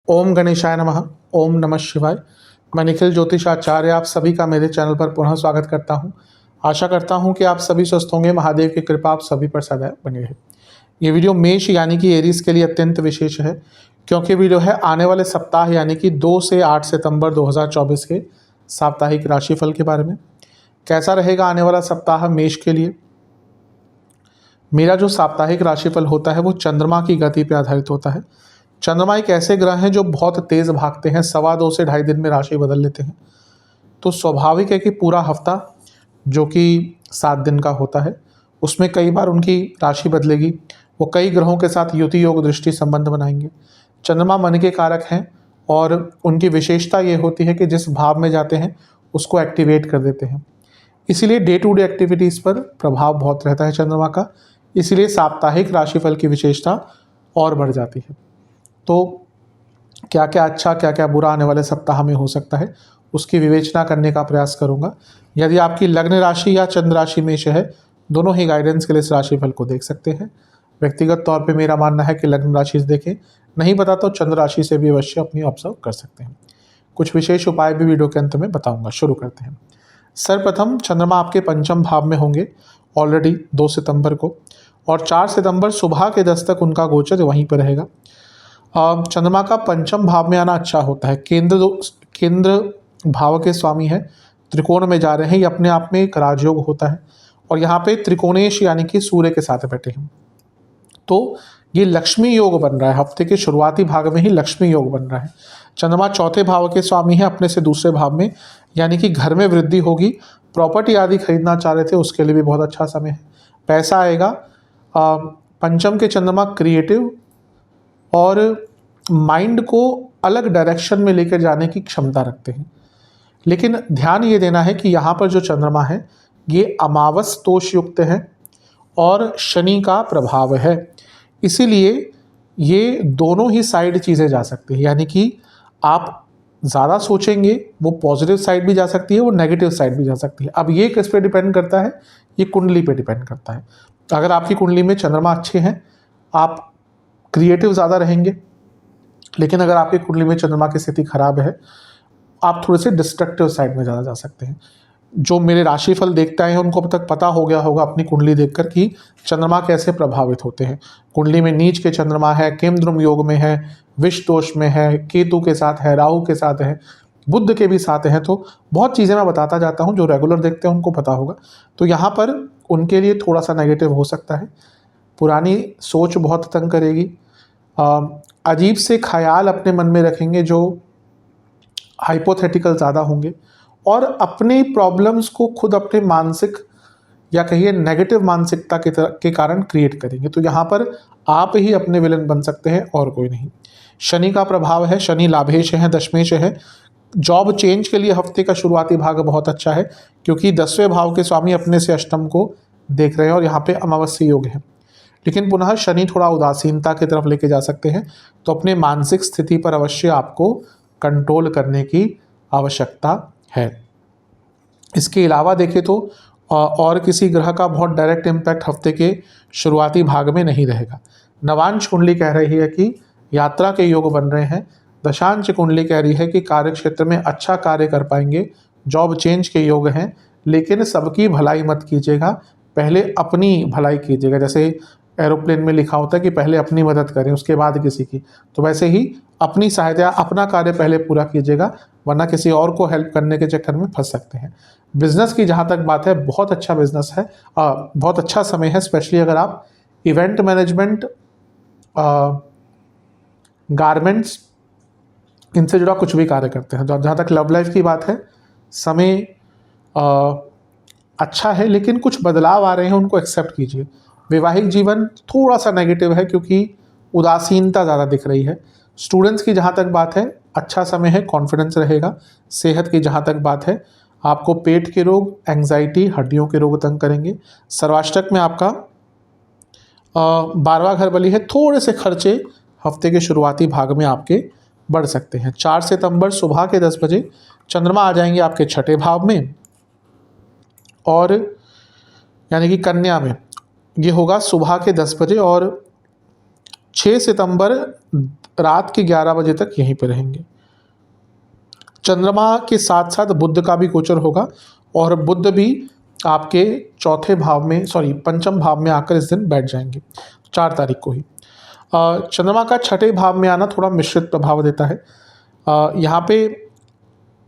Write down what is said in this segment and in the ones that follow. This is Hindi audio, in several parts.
ओम गणेशाय नमः। ओम नमः शिवाय। मैं निखिल ज्योतिषाचार्य आप सभी का मेरे चैनल पर पुनः स्वागत करता हूं। आशा करता हूं कि आप सभी स्वस्थ होंगे। महादेव की कृपा आप सभी पर सदैव बनी रहे। ये वीडियो मेष यानी कि एरीज के लिए अत्यंत विशेष है, क्योंकि वीडियो है आने वाले सप्ताह यानी कि 2 से 8 सितंबर 2024 के साप्ताहिक राशिफल के बारे में। कैसा रहेगा आने वाला सप्ताह मेष के लिए। मेरा जो साप्ताहिक राशिफल होता है वो चंद्रमा की गति पर आधारित होता है। चंद्रमा एक ऐसे ग्रह हैं जो बहुत तेज भागते हैं, 2.25 से 2.5 दिन में राशि बदल लेते हैं। तो स्वाभाविक है कि पूरा हफ्ता जो कि 7 दिन का होता है उसमें कई बार उनकी राशि बदलेगी। वो कई ग्रहों के साथ युति योग दृष्टि संबंध बनाएंगे। चंद्रमा मन के कारक हैं और उनकी विशेषता ये होती है कि जिस भाव में जाते हैं उसको एक्टिवेट कर देते हैं। इसीलिए डे टू डे एक्टिविटीज़ पर प्रभाव बहुत रहता है चंद्रमा का। इसीलिए साप्ताहिक राशिफल की विशेषता और बढ़ जाती है। तो क्या क्या अच्छा क्या क्या बुरा आने वाले सप्ताह में हो सकता है उसकी विवेचना करने का प्रयास करूंगा। यदि आपकी लग्न राशि या चंद्र राशि मेष है, दोनों ही गाइडेंस के लिए इस राशिफल को देख सकते हैं। व्यक्तिगत तौर पे मेरा मानना है कि लग्न राशि से देखें, नहीं पता तो चंद्र राशि से भी अवश्य अपनी ऑब्जर्व कर सकते हैं। कुछ विशेष उपाय भी वीडियो के अंत में बताऊंगा। शुरू करते हैं। सर्वप्रथम चंद्रमा आपके पंचम भाव में होंगे ऑलरेडी 2 सितंबर को, और 4 सितंबर सुबह के 10 तक उनका गोचर वहीं पर रहेगा। चंद्रमा का पंचम भाव में आना अच्छा होता है। केंद्र भाव के स्वामी है, त्रिकोण में जा रहे हैं, ये अपने आप में एक राजयोग होता है। और यहाँ पे त्रिकोणेश यानी कि सूर्य के साथ बैठे हैं, तो ये लक्ष्मी योग बन रहा है। हफ्ते के शुरुआती भाग में ही लक्ष्मी योग बन रहा है। चंद्रमा चौथे भाव के स्वामी है, अपने से दूसरे भाव में, यानी कि घर में वृद्धि होगी। प्रॉपर्टी आदि खरीदना चाह रहे थे उसके लिए भी बहुत अच्छा समय है, पैसा आएगा। पंचम के चंद्रमा क्रिएटिव और माइंड को अलग डायरेक्शन में लेकर जाने की क्षमता रखते हैं। लेकिन ध्यान ये देना है कि यहाँ पर जो चंद्रमा है ये अमावस दोष युक्त है और शनि का प्रभाव है। इसीलिए ये दोनों ही साइड चीज़ें जा सकती हैं, यानी कि आप ज़्यादा सोचेंगे वो पॉजिटिव साइड भी जा सकती है, वो नेगेटिव साइड भी जा सकती है। अब ये किस पे डिपेंड करता है, ये कुंडली पे डिपेंड करता है। अगर आपकी कुंडली में चंद्रमा अच्छे हैं आप क्रिएटिव ज़्यादा रहेंगे, लेकिन अगर आपकी कुंडली में चंद्रमा की स्थिति खराब है आप थोड़े से डिस्ट्रक्टिव साइड में ज़्यादा जा सकते हैं। जो मेरे राशिफल देखते हैं उनको अब तक पता हो गया होगा अपनी कुंडली देखकर कि चंद्रमा कैसे प्रभावित होते हैं। कुंडली में नीच के चंद्रमा है, केमद्रुम योग में है, विष दोष में है, केतु के साथ है, राहु के साथ है, बुध के भी साथ हैं, तो बहुत चीज़ें मैं बताता जाता हूँ। जो रेगुलर देखते हैं उनको पता होगा। तो यहाँ पर उनके लिए थोड़ा सा नेगेटिव हो सकता है। पुरानी सोच बहुत तंग करेगी, अजीब से ख्याल अपने मन में रखेंगे जो हाइपोथेटिकल ज़्यादा होंगे, और अपनी प्रॉब्लम्स को खुद अपने मानसिक या कहिए नेगेटिव मानसिकता के कारण क्रिएट करेंगे। तो यहाँ पर आप ही अपने विलन बन सकते हैं और कोई नहीं। शनि का प्रभाव है, शनि लाभेश है, दशमेश है। जॉब चेंज के लिए हफ्ते का शुरुआती भाग बहुत अच्छा है, क्योंकि 10वें भाव के स्वामी अपने से अष्टम को देख रहे हैं और यहाँ पे अमावस्या योग है। लेकिन पुनः शनि थोड़ा उदासीनता की तरफ लेके जा सकते हैं, तो अपने मानसिक स्थिति पर अवश्य आपको कंट्रोल करने की आवश्यकता है। इसके अलावा देखें तो और किसी ग्रह का बहुत डायरेक्ट इम्पैक्ट हफ्ते के शुरुआती भाग में नहीं रहेगा। नवांश कुंडली कह रही है कि यात्रा के योग बन रहे हैं। दशांश कुंडली कह रही है कि कार्य क्षेत्र में अच्छा कार्य कर पाएंगे, जॉब चेंज के योग हैं। लेकिन सबकी भलाई मत कीजिएगा, पहले अपनी भलाई कीजिएगा। जैसे एरोप्लेन में लिखा होता है कि पहले अपनी मदद करें उसके बाद किसी की, तो वैसे ही अपनी सहायता, अपना कार्य पहले पूरा कीजिएगा, वरना किसी और को हेल्प करने के चक्कर में फंस सकते हैं। बिजनेस की जहाँ तक बात है बहुत अच्छा बिजनेस है, बहुत अच्छा समय है, स्पेशली अगर आप इवेंट मैनेजमेंट, गारमेंट्स, इनसे जुड़ा कुछ भी कार्य करते हैं। जहाँ तक लव लाइफ की बात है समय अच्छा है, लेकिन कुछ बदलाव आ रहे हैं, उनको एक्सेप्ट कीजिए। वैवाहिक जीवन थोड़ा सा नेगेटिव है क्योंकि उदासीनता ज़्यादा दिख रही है। स्टूडेंट्स की जहाँ तक बात है अच्छा समय है, कॉन्फिडेंस रहेगा। सेहत की जहाँ तक बात है आपको पेट के रोग, एंग्जाइटी, हड्डियों के रोग तंग करेंगे। सर्वाष्टक में आपका 12वां घर बली है। थोड़े से खर्चे हफ्ते के शुरुआती भाग में आपके बढ़ सकते हैं। 4 सितंबर सुबह के 10 बजे चंद्रमा आ जाएंगे आपके छठे भाव में, और यानी कि कन्या में। ये होगा सुबह के 10 बजे, और 6 सितंबर रात के 11 बजे तक यहीं पे रहेंगे। चंद्रमा के साथ साथ बुध का भी गोचर होगा और बुध भी आपके चौथे भाव में, सॉरी पंचम भाव में आकर इस दिन बैठ जाएंगे 4 तारीख को ही। चंद्रमा का छठे भाव में आना थोड़ा मिश्रित प्रभाव देता है। यहाँ पे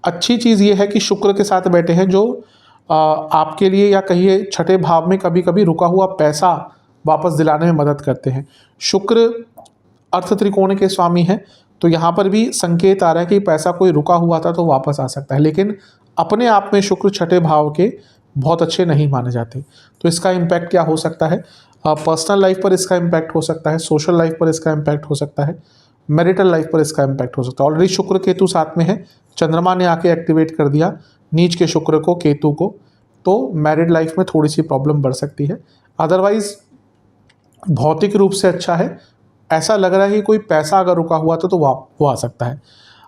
अच्छी चीज़ ये है कि शुक्र के साथ बैठे हैं, जो आपके लिए या कहिए छठे भाव में कभी कभी रुका हुआ पैसा वापस दिलाने में मदद करते हैं। शुक्र अर्थ त्रिकोण के स्वामी हैं, तो यहाँ पर भी संकेत आ रहा है कि पैसा कोई रुका हुआ था तो वापस आ सकता है, लेकिन अपने आप में शुक्र छठे भाव के बहुत अच्छे नहीं माने जाते। तो इसका इम्पैक्ट क्या हो सकता है? पर्सनल लाइफ पर इसका इम्पैक्ट हो सकता है, सोशल लाइफ पर इसका इम्पैक्ट हो सकता है, मैरिटल लाइफ पर इसका इम्पैक्ट हो सकता है। ऑलरेडी शुक्र केतु साथ में है, चंद्रमा ने आके एक्टिवेट कर दिया नीच के शुक्र को, केतु को, तो मैरिड लाइफ में थोड़ी सी प्रॉब्लम बढ़ सकती है। अदरवाइज भौतिक रूप से अच्छा है। ऐसा लग रहा है कि कोई पैसा अगर रुका हुआ था तो वो आ सकता है।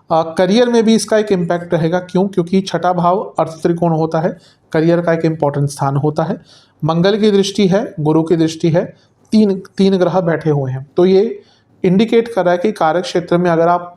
करियर में भी इसका एक इम्पैक्ट रहेगा। क्यों? क्योंकि छठा भाव अर्थ त्रिकोण होता है, करियर का एक इम्पॉर्टेंट स्थान होता है। मंगल की दृष्टि है, गुरु की दृष्टि है, तीन ग्रह बैठे हुए हैं, तो ये इंडिकेट कर रहा है कि कार्य क्षेत्र में अगर आप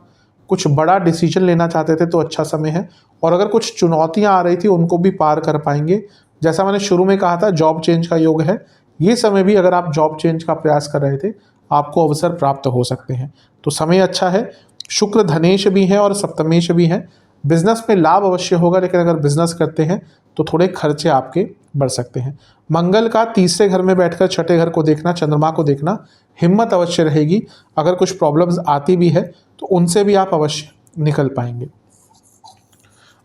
कुछ बड़ा डिसीजन लेना चाहते थे तो अच्छा समय है, और अगर कुछ चुनौतियां आ रही थी उनको भी पार कर पाएंगे। जैसा मैंने शुरू में कहा था, जॉब चेंज का योग है। ये समय भी अगर आप जॉब चेंज का प्रयास कर रहे थे, आपको अवसर प्राप्त हो सकते हैं, तो समय अच्छा है। शुक्र धनेश भी है और सप्तमेश भी है। बिजनेस में लाभ अवश्य होगा, लेकिन अगर बिजनेस करते हैं तो थोड़े खर्चे आपके बढ़ सकते हैं। मंगल का तीसरे घर में बैठकर छठे घर को देखना, चंद्रमा को देखना, हिम्मत अवश्य रहेगी। अगर कुछ प्रॉब्लम्स आती भी है तो उनसे भी आप अवश्य निकल पाएंगे।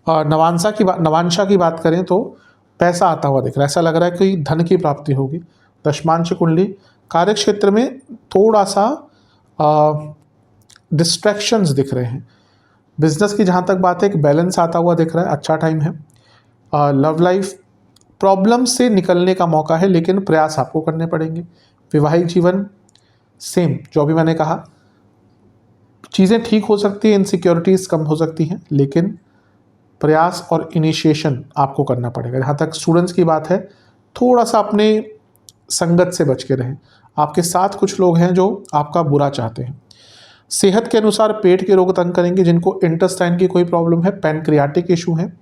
नवांशा की बात करें तो पैसा आता हुआ दिख रहा है। ऐसा लग रहा है कि धन की प्राप्ति होगी। दशमांश कुंडली, कार्य क्षेत्र में थोड़ा सा डिस्ट्रैक्शंस दिख रहे हैं। बिजनेस की जहाँ तक बात है, एक बैलेंस आता हुआ दिख रहा है, अच्छा टाइम है। लव लाइफ, प्रॉब्लम से निकलने का मौका है, लेकिन प्रयास आपको करने पड़ेंगे। वैवाहिक जीवन सेम, जो अभी मैंने कहा, चीज़ें ठीक हो सकती हैं, इनसिक्योरिटीज़ कम हो सकती हैं, लेकिन प्रयास और इनिशिएशन आपको करना पड़ेगा। जहाँ तक स्टूडेंट्स की बात है, थोड़ा सा अपने संगत से बच के रहें। आपके साथ कुछ लोग हैं जो आपका बुरा चाहते हैं। सेहत के अनुसार पेट के रोग तंग करेंगे। जिनको इंटेस्टाइन की कोई प्रॉब्लम है, पैनक्रियाटिक इशू है,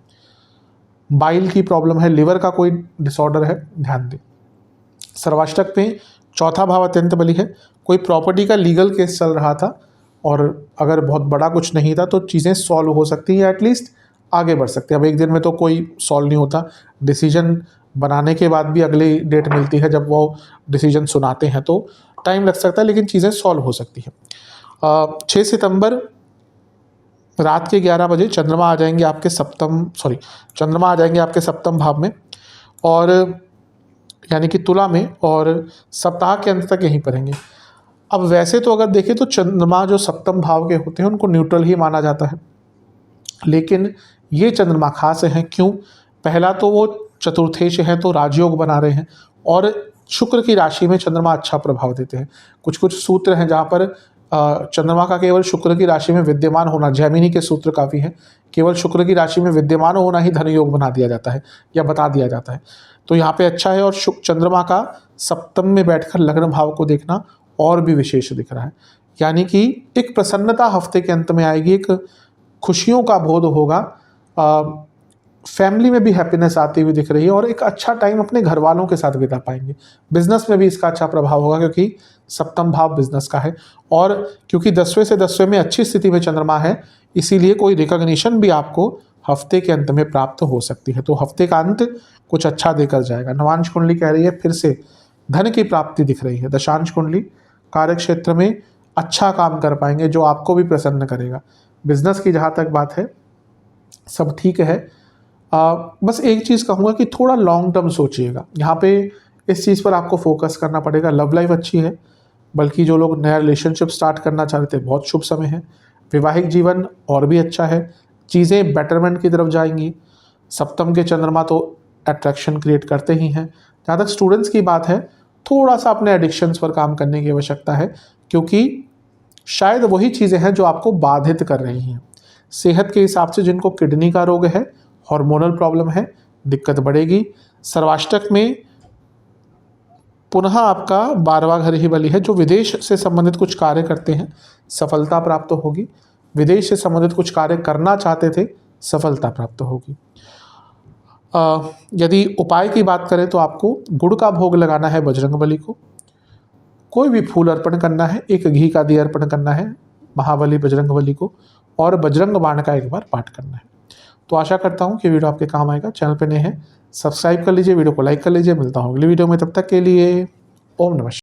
बाइल की प्रॉब्लम है, लिवर का कोई डिसऑर्डर है, ध्यान दें। सर्वाष्टक में चौथा भाव अत्यंत बली है। कोई प्रॉपर्टी का लीगल केस चल रहा था और अगर बहुत बड़ा कुछ नहीं था तो चीज़ें सॉल्व हो सकती हैं, एटलीस्ट आगे बढ़ सकते हैं। अब एक दिन में तो कोई सॉल्व नहीं होता, डिसीजन बनाने के बाद भी अगली डेट मिलती है जब वो डिसीजन सुनाते हैं, तो टाइम लग सकता है, लेकिन चीज़ें सॉल्व हो सकती हैं। 6 सितंबर रात के 11 बजे चंद्रमा आ जाएंगे आपके सप्तम भाव में, और यानी कि तुला में, और सप्ताह के अंत तक यहीं पर रहेंगे। अब वैसे तो अगर देखें तो चंद्रमा जो सप्तम भाव के होते हैं उनको न्यूट्रल ही माना जाता है, लेकिन ये चंद्रमा खास हैं। क्यों? पहला तो वो चतुर्थेश हैं, तो राजयोग बना रहे हैं, और शुक्र की राशि में चंद्रमा अच्छा प्रभाव देते हैं। कुछ कुछ सूत्र हैं जहाँ पर चंद्रमा का केवल शुक्र की राशि में विद्यमान होना, जैमिनी के सूत्र काफ़ी हैं, केवल शुक्र की राशि में विद्यमान होना ही धन योग बना दिया जाता है या बता दिया जाता है। तो यहाँ पे अच्छा है। और चंद्रमा का सप्तम में बैठकर लग्न भाव को देखना और भी विशेष दिख रहा है, यानी कि एक प्रसन्नता हफ्ते के अंत में आएगी, एक खुशियों का बोध होगा, फैमिली में भी हैप्पीनेस आती हुई दिख रही है, और एक अच्छा टाइम अपने घर वालों के साथ बिता पाएंगे। बिजनेस में भी इसका अच्छा प्रभाव होगा, क्योंकि सप्तम भाव बिजनेस का है, और क्योंकि 10वें से 10वें में अच्छी स्थिति में चंद्रमा है, इसीलिए कोई रिकॉग्निशन भी आपको हफ्ते के अंत में प्राप्त हो सकती है। तो हफ्ते का अंत कुछ अच्छा देकर जाएगा। नवांश कुंडली कह रही है फिर से धन की प्राप्ति दिख रही है। दशांश कुंडली, कार्य क्षेत्र में अच्छा काम कर पाएंगे जो आपको भी प्रसन्न करेगा। बिजनेस की जहाँ तक बात है सब ठीक है। बस एक चीज़ कहूँगा कि थोड़ा लॉन्ग टर्म सोचिएगा, यहाँ पे इस चीज़ पर आपको फोकस करना पड़ेगा। लव लाइफ अच्छी है, बल्कि जो लोग नया रिलेशनशिप स्टार्ट करना चाहते हैं बहुत शुभ समय है। वैवाहिक जीवन और भी अच्छा है, चीज़ें बेटरमेंट की तरफ जाएंगी। सप्तम के चंद्रमा तो अट्रैक्शन क्रिएट करते ही हैं। जहाँ तक स्टूडेंट्स की बात है, थोड़ा सा अपने एडिक्शंस पर काम करने की आवश्यकता है, क्योंकि शायद वही चीज़ें हैं जो आपको बाधित कर रही हैं। सेहत के हिसाब से जिनको किडनी का रोग है, हार्मोनल प्रॉब्लम है, दिक्कत बढ़ेगी। सर्वाष्टक में पुनः आपका 12वां घर ही बली है। जो विदेश से संबंधित कुछ कार्य करते हैं, सफलता प्राप्त होगी। विदेश से संबंधित कुछ कार्य करना चाहते थे, सफलता प्राप्त होगी। यदि उपाय की बात करें तो आपको गुड़ का भोग लगाना है बजरंगबली को, कोई भी फूल अर्पण करना है, एक घी का दिया अर्पण करना है महाबली बजरंगबली को, और बजरंग बाण का एक बार पाठ करना है। तो आशा करता हूँ कि वीडियो आपके काम आएगा। चैनल पे नए हैं, सब्सक्राइब कर लीजिए, वीडियो को लाइक कर लीजिए। मिलता हूँ अगली वीडियो में, तब तक के लिए ओम नमः शिवाय।